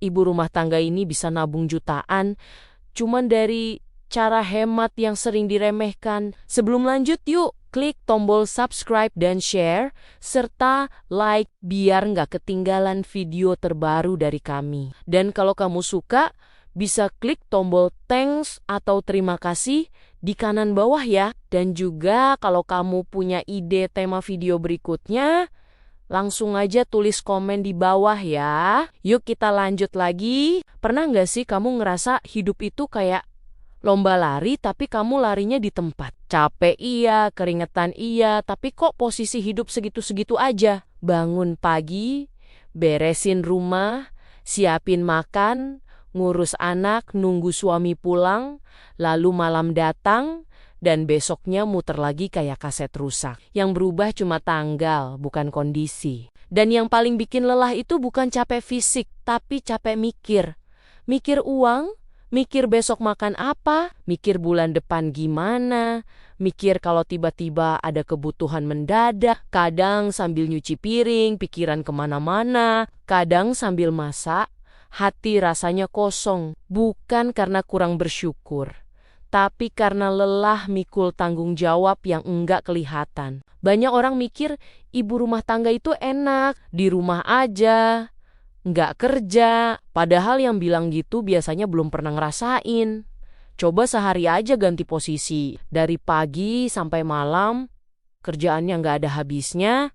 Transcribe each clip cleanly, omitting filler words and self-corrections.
ibu rumah tangga ini bisa nabung jutaan cuman dari cara hemat yang sering diremehkan. Sebelum lanjut yuk, klik tombol subscribe dan share, serta like biar nggak ketinggalan video terbaru dari kami. Dan kalau kamu suka, bisa klik tombol thanks atau terima kasih di kanan bawah ya. Dan juga kalau kamu punya ide tema video berikutnya, langsung aja tulis komen di bawah ya. Yuk kita lanjut lagi. Pernah nggak sih kamu ngerasa hidup itu kayak lomba lari tapi kamu larinya di tempat? Capek iya, keringetan iya, tapi kok posisi hidup segitu-segitu aja? Bangun pagi, beresin rumah, siapin makan, ngurus anak, nunggu suami pulang, lalu malam datang, dan besoknya muter lagi kayak kaset rusak. Yang berubah cuma tanggal, bukan kondisi. Dan yang paling bikin lelah itu bukan capek fisik, tapi capek mikir. Mikir uang, mikir besok makan apa, mikir bulan depan gimana, mikir kalau tiba-tiba ada kebutuhan mendadak, kadang sambil nyuci piring, pikiran kemana-mana, kadang sambil masak, hati rasanya kosong, bukan karena kurang bersyukur, tapi karena lelah mikul tanggung jawab yang enggak kelihatan. Banyak orang mikir ibu rumah tangga itu enak, di rumah aja, nggak kerja, padahal yang bilang gitu biasanya belum pernah ngerasain. Coba sehari aja ganti posisi, dari pagi sampai malam, kerjaannya nggak ada habisnya,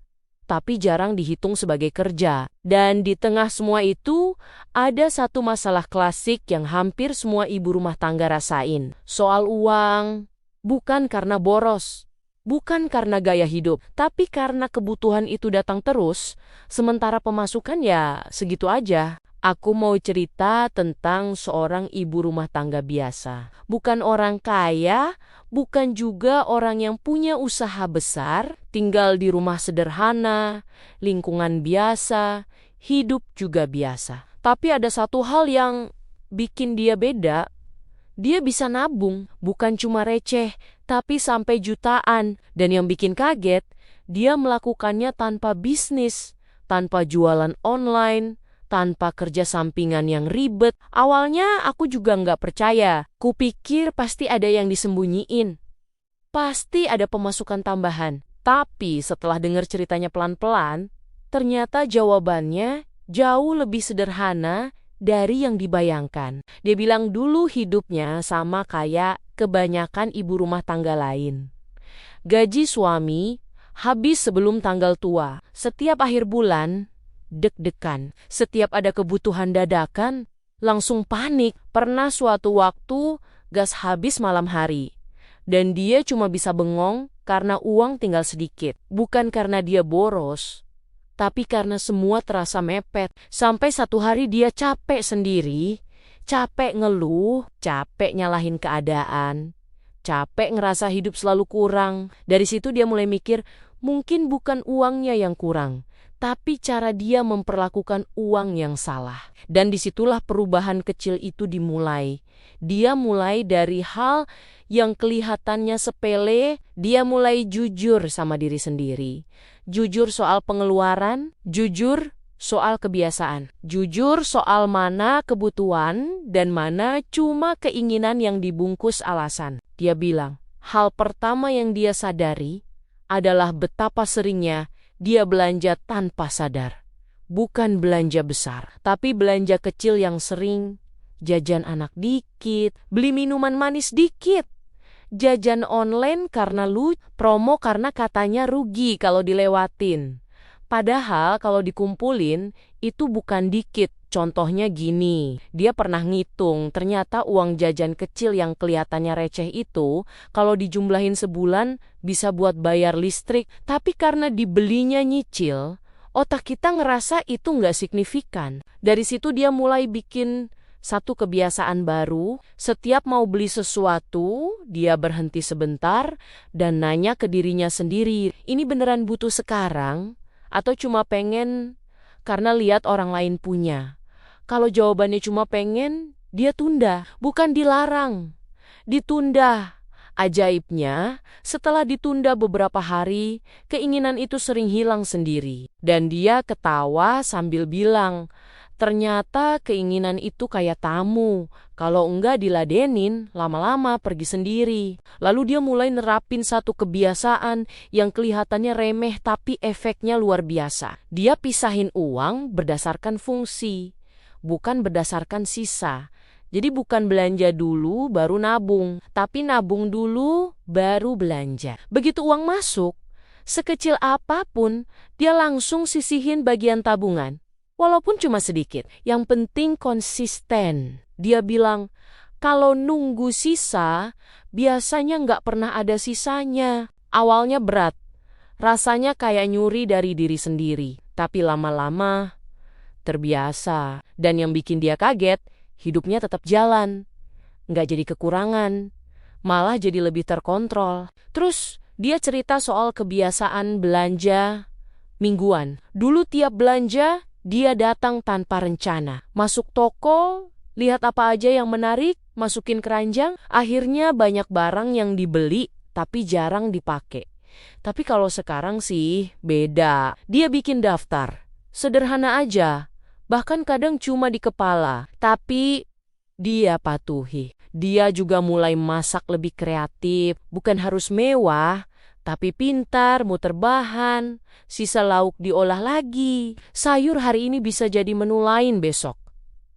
tapi jarang dihitung sebagai kerja. Dan di tengah semua itu, ada satu masalah klasik yang hampir semua ibu rumah tangga rasain. Soal uang, bukan karena boros, bukan karena gaya hidup, tapi karena kebutuhan itu datang terus, sementara pemasukan ya segitu aja. Aku mau cerita tentang seorang ibu rumah tangga biasa. Bukan orang kaya, bukan juga orang yang punya usaha besar, tinggal di rumah sederhana, lingkungan biasa, hidup juga biasa. Tapi ada satu hal yang bikin dia beda. Dia bisa nabung, bukan cuma receh, tapi sampai jutaan. Dan yang bikin kaget, dia melakukannya tanpa bisnis, tanpa jualan online, tanpa kerja sampingan yang ribet. Awalnya aku juga nggak percaya. Kupikir pasti ada yang disembunyiin. Pasti ada pemasukan tambahan. Tapi setelah dengar ceritanya pelan-pelan, ternyata jawabannya jauh lebih sederhana dari yang dibayangkan. Dia bilang dulu hidupnya sama kayak kebanyakan ibu rumah tangga lain. Gaji suami habis sebelum tanggal tua. Setiap akhir bulan, deg-degan. Setiap ada kebutuhan dadakan, langsung panik. Pernah suatu waktu, gas habis malam hari. Dan dia cuma bisa bengong karena uang tinggal sedikit. Bukan karena dia boros, tapi karena semua terasa mepet. Sampai satu hari dia capek sendiri, capek ngeluh, capek nyalahin keadaan, capek ngerasa hidup selalu kurang. Dari situ dia mulai mikir, mungkin bukan uangnya yang kurang, tapi cara dia memperlakukan uang yang salah. Dan disitulah perubahan kecil itu dimulai. Dia mulai dari hal yang kelihatannya sepele, dia mulai jujur sama diri sendiri. Jujur soal pengeluaran, jujur soal kebiasaan, jujur soal mana kebutuhan dan mana cuma keinginan yang dibungkus alasan. Dia bilang, hal pertama yang dia sadari adalah betapa seringnya dia belanja tanpa sadar. Bukan belanja besar, tapi belanja kecil yang sering, jajan anak dikit, beli minuman manis dikit, jajan online karena promo karena katanya rugi kalau dilewatin. Padahal kalau dikumpulin, itu bukan dikit. Contohnya gini, dia pernah ngitung, ternyata uang jajan kecil yang kelihatannya receh itu, kalau dijumlahin sebulan, bisa buat bayar listrik. Tapi karena dibelinya nyicil, otak kita ngerasa itu nggak signifikan. Dari situ dia mulai bikin satu kebiasaan baru. Setiap mau beli sesuatu, dia berhenti sebentar dan nanya ke dirinya sendiri, ini beneran butuh sekarang? Atau cuma pengen karena lihat orang lain punya? Kalau jawabannya cuma pengen, dia tunda, bukan dilarang. Ditunda. Ajaibnya, setelah ditunda beberapa hari, keinginan itu sering hilang sendiri. Dan dia ketawa sambil bilang, Ternyata keinginan itu kayak tamu. Kalau enggak diladenin, lama-lama pergi sendiri. Lalu dia mulai nerapin satu kebiasaan yang kelihatannya remeh tapi efeknya luar biasa. Dia pisahin uang berdasarkan fungsi, bukan berdasarkan sisa. Jadi bukan belanja dulu baru nabung, tapi nabung dulu baru belanja. Begitu uang masuk, sekecil apapun, dia langsung sisihin bagian tabungan. Walaupun cuma sedikit, yang penting konsisten. Dia bilang, kalau nunggu sisa, biasanya nggak pernah ada sisanya. Awalnya berat, rasanya kayak nyuri dari diri sendiri. Tapi lama-lama terbiasa. Dan yang bikin dia kaget, hidupnya tetap jalan. Nggak jadi kekurangan, malah jadi lebih terkontrol. Terus dia cerita soal kebiasaan belanja mingguan. Dulu tiap belanja, dia datang tanpa rencana. Masuk toko, lihat apa aja yang menarik, masukin keranjang. Akhirnya banyak barang yang dibeli, tapi jarang dipakai. Tapi kalau sekarang sih beda. Dia bikin daftar. Sederhana aja. Bahkan kadang cuma di kepala. Tapi dia patuhi. Dia juga mulai masak lebih kreatif. Bukan harus mewah, tapi pintar, muter bahan, sisa lauk diolah lagi. Sayur hari ini bisa jadi menu lain besok.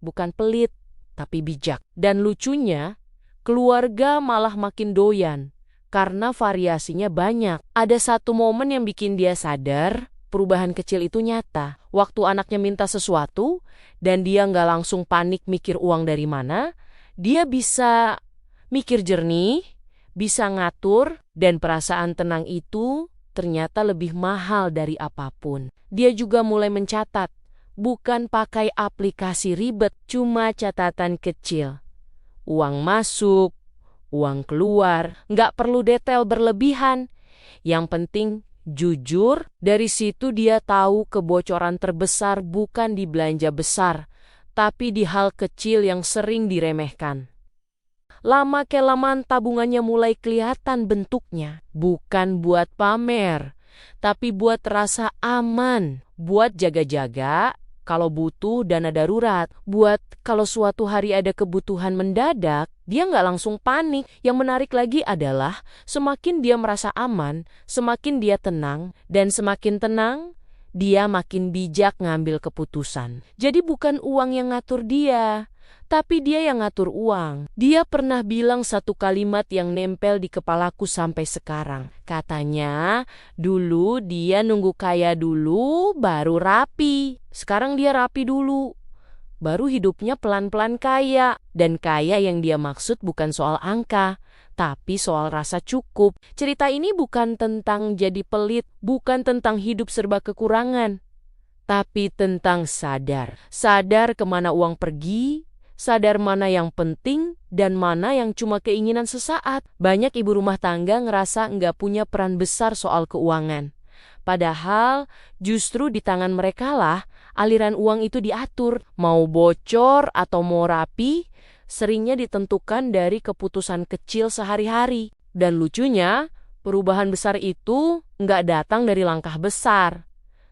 Bukan pelit, tapi bijak. Dan lucunya, keluarga malah makin doyan, karena variasinya banyak. Ada satu momen yang bikin dia sadar, perubahan kecil itu nyata. Waktu anaknya minta sesuatu, dan dia nggak langsung panik mikir uang dari mana, dia bisa mikir jernih, bisa ngatur, dan perasaan tenang itu ternyata lebih mahal dari apapun. Dia juga mulai mencatat, bukan pakai aplikasi ribet, cuma catatan kecil. Uang masuk, uang keluar, nggak perlu detail berlebihan. Yang penting jujur, dari situ dia tahu kebocoran terbesar bukan di belanja besar, tapi di hal kecil yang sering diremehkan. Lama-kelamaan tabungannya mulai kelihatan bentuknya. Bukan buat pamer, tapi buat rasa aman. Buat jaga-jaga kalau butuh dana darurat. Buat kalau suatu hari ada kebutuhan mendadak, dia nggak langsung panik. Yang menarik lagi adalah semakin dia merasa aman, semakin dia tenang. Dan semakin tenang, dia makin bijak ngambil keputusan. Jadi bukan uang yang ngatur dia, tapi dia yang ngatur uang. Dia pernah bilang satu kalimat yang nempel di kepalaku sampai sekarang. Katanya, dulu dia nunggu kaya dulu, baru rapi. Sekarang dia rapi dulu, baru hidupnya pelan-pelan kaya. Dan kaya yang dia maksud bukan soal angka, tapi soal rasa cukup. Cerita ini bukan tentang jadi pelit, bukan tentang hidup serba kekurangan, tapi tentang sadar. Sadar kemana uang pergi, sadar mana yang penting dan mana yang cuma keinginan sesaat. Banyak ibu rumah tangga ngerasa nggak punya peran besar soal keuangan. Padahal justru di tangan mereka lah aliran uang itu diatur. Mau bocor atau mau rapi, seringnya ditentukan dari keputusan kecil sehari-hari. Dan lucunya, perubahan besar itu nggak datang dari langkah besar,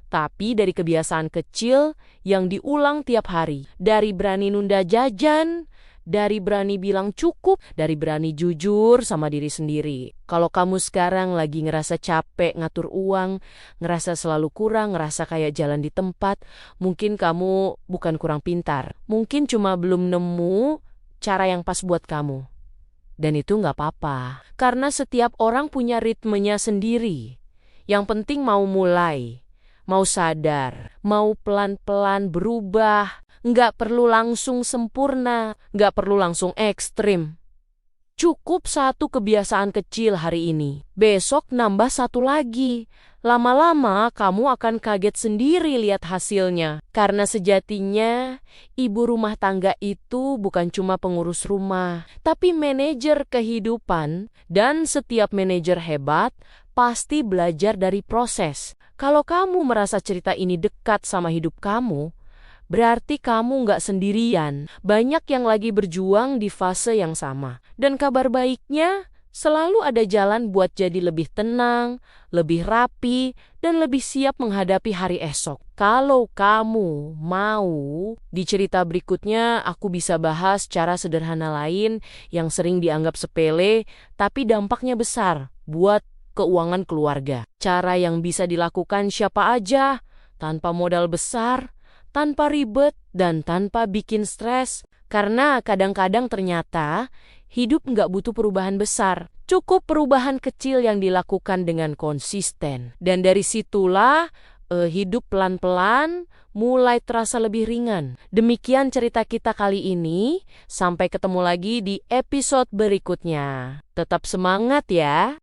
tapi dari kebiasaan kecil yang diulang tiap hari. Dari berani nunda jajan, dari berani bilang cukup, dari berani jujur sama diri sendiri. Kalau kamu sekarang lagi ngerasa capek ngatur uang, ngerasa selalu kurang, ngerasa kayak jalan di tempat, mungkin kamu bukan kurang pintar. Mungkin cuma belum nemu cara yang pas buat kamu. Dan itu nggak apa-apa, karena setiap orang punya ritmenya sendiri. Yang penting mau mulai. Mau sadar, mau pelan-pelan berubah, nggak perlu langsung sempurna, nggak perlu langsung ekstrim. Cukup satu kebiasaan kecil hari ini, besok nambah satu lagi. Lama-lama kamu akan kaget sendiri lihat hasilnya. Karena sejatinya, ibu rumah tangga itu bukan cuma pengurus rumah, tapi manajer kehidupan. Dan setiap manajer hebat pasti belajar dari proses. Kalau kamu merasa cerita ini dekat sama hidup kamu, berarti kamu nggak sendirian. Banyak yang lagi berjuang di fase yang sama. Dan kabar baiknya, Selalu ada jalan buat jadi lebih tenang, lebih rapi, dan lebih siap menghadapi hari esok. Kalau kamu mau, di cerita berikutnya aku bisa bahas cara sederhana lain yang sering dianggap sepele, tapi dampaknya besar buat keuangan keluarga. Cara yang bisa dilakukan siapa aja, tanpa modal besar, tanpa ribet, dan tanpa bikin stres. Karena kadang-kadang ternyata hidup nggak butuh perubahan besar. Cukup perubahan kecil yang dilakukan dengan konsisten. Dan dari situlah hidup pelan-pelan mulai terasa lebih ringan. Demikian cerita kita kali ini. Sampai ketemu lagi di episode berikutnya. Tetap semangat ya!